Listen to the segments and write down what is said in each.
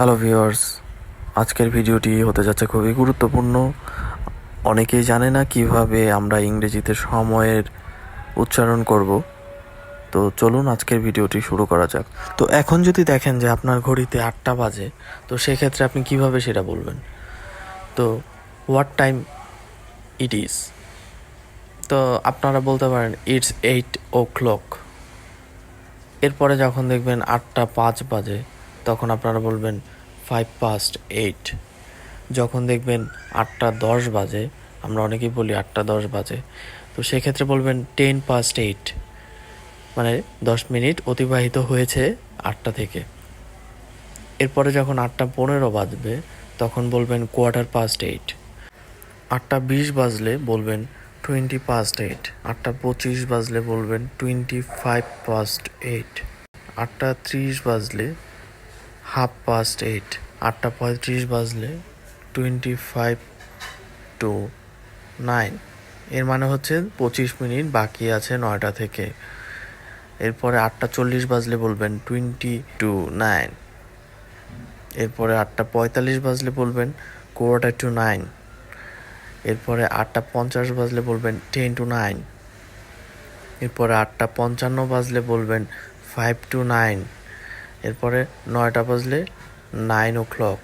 Hello viewers, আজকের ভিডিওটি হতে যাচ্ছে খুবই গুরুত্বপূর্ণ। অনেকেই জানে না কিভাবে আমরা ইংরেজিতে সময়ের উচ্চারণ করব। তো চলুন আজকের ভিডিওটি শুরু করা যাক। তো এখন যদি দেখেন যে আপনার ঘড়িতে 8টা বাজে, তো সেক্ষেত্রে আপনি কিভাবে সেটা বলবেন? তো হোয়াট টাইম ইট ইজ, তো আপনারা বলতে পারেন ইটস 8 o'clock। এরপরে যখন দেখবেন 8টা 5 বাজে, তখন আপনারা বলবেন 8:05। যখন দেখবেন 8টা 10 বাজে, আমরা অনেকেই বলি 8টা 10 বাজে, তো সেক্ষেত্রে বলবেন 10:08, মানে 10 মিনিট অতিবাহিত হয়েছে 8টা থেকে। এরপরে যখন 8টা 15 বাজবে, তখন বলবেন 8:15। 8টা 20 বাজলে বলবেন 20:08। 8টা 25 বাজলে বলবেন 25:08। 8টা 30 বাজলে 8:30। 8টা 35 বাজলে 9:25। এর মানে হচ্ছে 25 মিনিট বাকি আছে 9টা থেকে। এরপরে 8টা 40 বাজলে বলবেন 9:20। এরপরে 8টা 45 বাজলে বলবেন 9:15। এরপরে 8টা 50 বাজলে বলবেন 9:10। এরপরে 8টা 55 বাজলে বলবেন 9:05। এরপরে 9টা বাজলে 9 o'clock।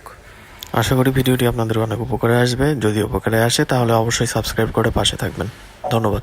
আশা করি ভিডিওটি আপনাদের অনেক উপকারে আসবে। যদি উপকারে আসে তাহলে অবশ্যই সাবস্ক্রাইব করে পাশে থাকবেন। ধন্যবাদ।